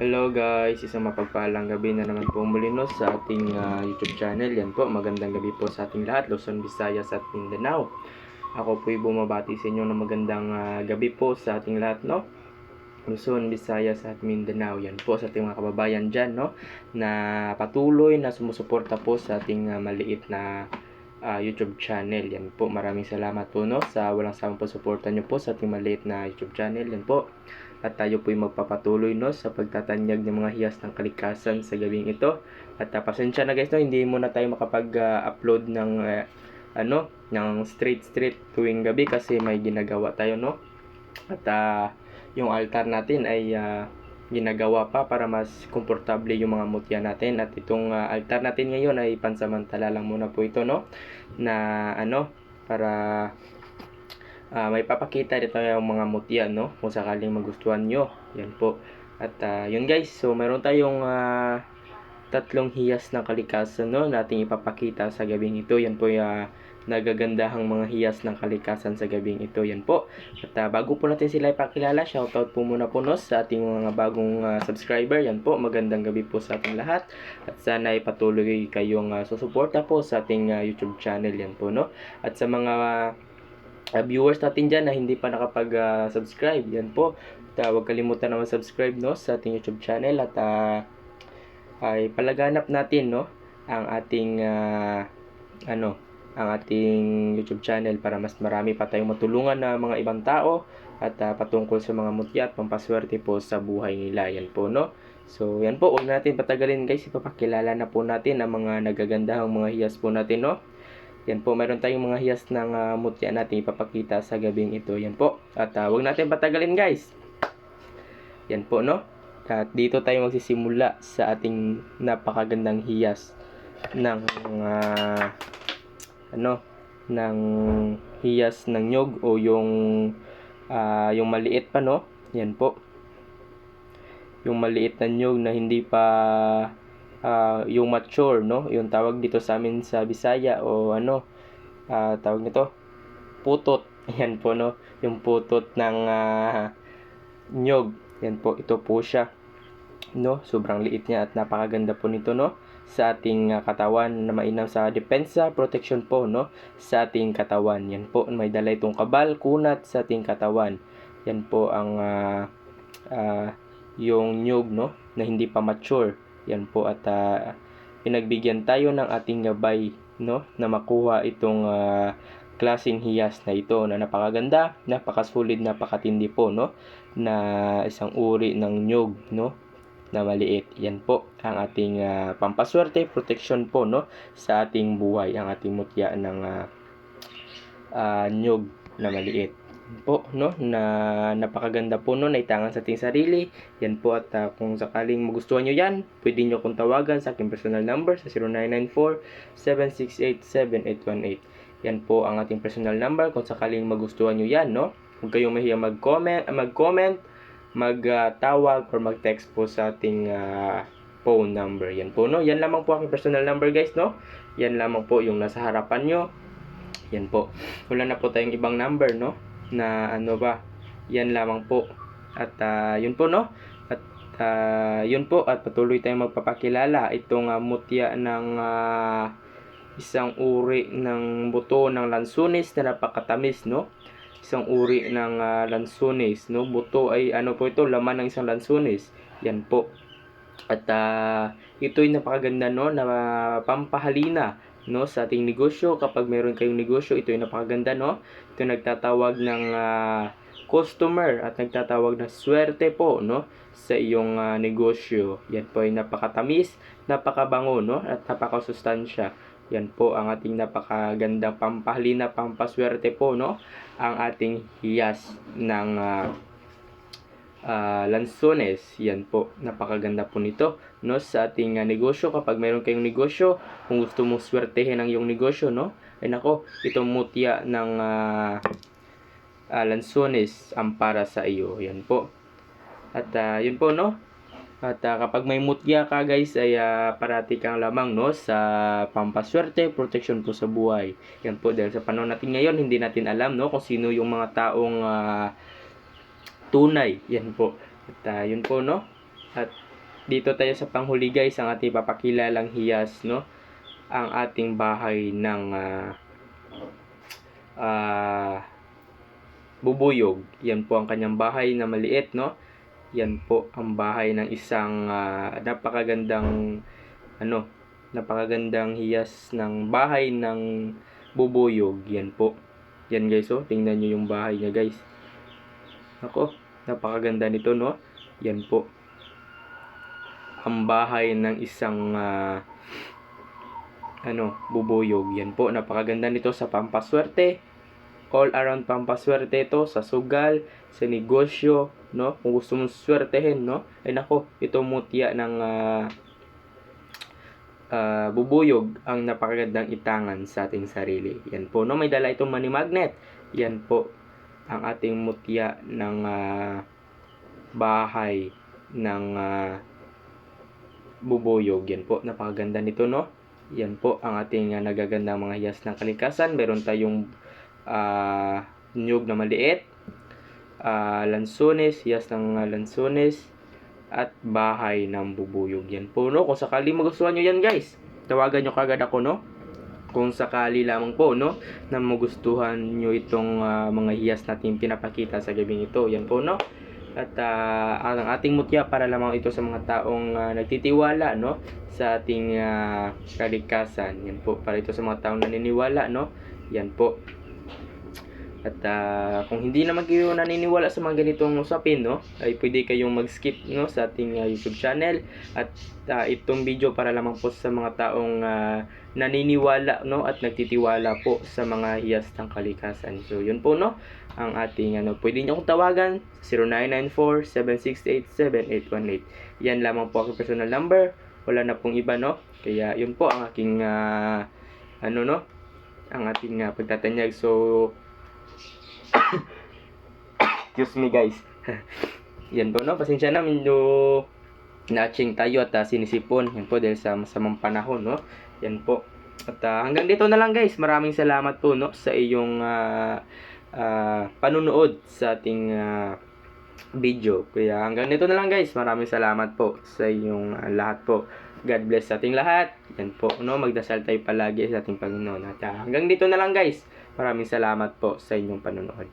Hello guys, isang mapagpalang gabi na naman po muli no, sa ating YouTube channel. Yan po, magandang gabi po sa ating lahat, Luzon, Visayas at Mindanao. Ako po'y bumabati sa inyo ng magandang gabi po sa ating lahat no, Luzon, Visayas at Mindanao. Yan po sa ating mga kababayan dyan no, na patuloy na sumusuporta po sa ating maliit na YouTube channel. Yan po, maraming salamat po no, sa walang sawang pagsuporta nyo po sa ating maliit na YouTube channel. Yan po. At tayo po'y magpapatuloy no sa pagtatanyag ng mga hiyas ng kalikasan sa gabing ito. At pasensya na guys no, hindi muna tayo makapag-upload ng ng straight tuwing gabi kasi may ginagawa tayo no. At yung altar natin ay ginagawa pa para mas komportable yung mga mutya natin. At itong altar natin ngayon ay pansamantala lang muna po ito no, na para may papakita dito yung mga mutya no, kung sakaling magustuhan nyo. Yan po. At yun guys, so meron tayong tatlong hiyas ng kalikasan no, nating ipapakita sa gabing ito. Yan po yung nagagandahang mga hiyas ng kalikasan sa gabing ito. Yan po. At bago po natin sila ipakilala, shoutout po muna po no sa ating mga bagong subscriber. Yan po, magandang gabi po sa ating lahat. At sana ay patuloy kayong susuporta po sa ating YouTube channel. Yan po no. At sa mga viewers natin dyan na hindi pa nakapag-subscribe, yan po. Huwag kalimutan na mag-subscribe no, sa ating YouTube channel at ay palaganap natin no, ang ating ang ating YouTube channel para mas marami pa tayong matulungan na mga ibang tao at patungkol sa mga mutya at pampaswerte po sa buhay nila. Yan po no. So yan po, huwag natin patagalin guys, ipapakilala na po natin ang mga nagagandahang mga hiyas po natin no. Yan po, meron tayong mga hiyas ng mutya natin ipapakita sa gabing ito. Yan po. At huwag natin patagalin guys. Yan po no. At dito tayo magsisimula sa ating napakagandang hiyas ng ng hiyas ng nyog o yung maliit pa no. Yan po. Yung maliit na nyog na hindi pa yung mature no, yung tawag dito sa amin sa Bisaya o tawag nito putot. Yan po no, yung putot ng nyog. Yan po, ito po siya no, sobrang liit niya at napakaganda po nito no sa ating katawan, na mainam sa depensa, protection po no sa ating katawan. Yan po, may dala itong kabal, kunat sa ating katawan. Yan po ang yung nyog no na hindi pa mature. Yan po, at pinagbigyan tayo ng ating gabay no na makuha itong klaseng hiyas na ito na napakaganda, napakasulit, napakatindi po no, na isang uri ng nyog no na maliit. Yan po ang ating pampaswerte, protection po no sa ating buhay, ang ating mutya ng nyog na maliit po no, na napakaganda po no, naitangan sa ating sarili. Yan po, at kung sakaling magustuhan nyo yan, pwede nyo akong tawagan sa aking personal number sa 0994-768-7818. Yan po ang ating personal number kung sakaling magustuhan nyo yan no. Huwag kayong mahiya mag-comment, magtawag or mag-text po sa ating phone number. Yan po no, yan lamang po aking personal number guys no. Yan lamang po yung nasa harapan nyo. Yan po, wala na po tayong ibang number no, na yan lamang po. At yun po no, at yun po, at patuloy tayong magpapakilala itong mutya ng isang uri ng buto ng lansunis na napakatamis no. Isang uri ng lansunis no, buto ay po ito, laman ng isang lansunis. Yan po. At ito'y napakaganda no, na pampahalina no sa ating negosyo. Kapag meron kayong negosyo, ito'y napakaganda no. Ito nagtatawag ng customer at nagtatawag ng swerte po no sa iyong negosyo. Yan po ay napakatamis, napakabango no, at napakasustansya. Yan po ang ating napakagandang pampahalina, pampaswerte po no, ang ating hiyas ng lansones. Yan po, napakaganda po nito no sa ating negosyo. Kapag mayroon kayong negosyo, kung gusto mong swertehin ang iyong negosyo no, ay nako, itong mutya ng lansones ang para sa iyo. Yan po. At yun po no. At kapag may mutya ka guys, ay parati kang lamang no sa pampaswerte, protection po sa buhay. Yan po, dahil sa panahon natin ngayon, hindi natin alam no kung sino yung mga taong tunay. Yan po. At yun po no. At dito tayo sa panghuli guys, ang ating papakilalang hiyas, no? Ang ating bahay ng bubuyog. Yan po ang kanyang bahay na maliit, no? Yan po ang bahay ng isang napakagandang hiyas ng bahay ng bubuyog. Yan po. Yan guys, oh. Tingnan nyo yung bahay niya guys. Ako, napakaganda nito, no? Yan po. Ang bahay ng isang bubuyog. Yan po, napakaganda nito sa pampaswerte. All around pampaswerte ito sa sugal, sa negosyo, no? Kung gusto mong swertehin, no? Ay nako, ito mutya ng bubuyog ang napakagandang itangan sa ating sarili. Yan po, no? May dala itong money magnet. Yan po ang ating mutya ng bahay ng bubuyog. Yan po, napakaganda nito, no? Yan po ang ating nagagandang mga hiyas ng kalikasan. Meron tayong niyog na maliit, lansones, hiyas ng lansones, at bahay ng bubuyog. Yan po, no? Kung sakali magustuhan nyo yan guys, tawagan nyo kagad ako, no? Kung sakali lamang po, no, na magustuhan nyo itong mga hiyas natin pinapakita sa gabing ito. Yan po, no? At ang ating mutya para lamang ito sa mga taong nagtitiwala, no, sa ating kalikasan. Yan po, para ito sa mga taong naniniwala, no? Yan po. At kung hindi naman kayo naniniwala sa mga ganitong usapin, no, ay pwede kayong mag-skip, no, sa ating YouTube channel. At itong video para lamang po sa mga taong naniniwala, no, at nagtitiwala po sa mga hiyas ng kalikasan. So yun po, no, ang ating pwede niyo akong tawagan sa 0994-768-7818. Yan lamang po ang personal number. Wala na pong iba, no. Kaya yun po ang aking ang ating pagtatanyag. So excuse me guys. Yan po, no, pasensya na medyo na-aching tayo at sinisipon. Yan po dahil sa masamang panahon, no. Yan po. At hanggang dito na lang guys. Maraming salamat po, no, sa iyong panunood sa ating video. Kaya hanggang dito na lang guys. Maraming salamat po sa iyong lahat po. God bless sa ating lahat. Yan po, no, magdasal tayo palagi sa ating Panginoon. At hanggang dito na lang guys. Maraming salamat po sa inyong panunood.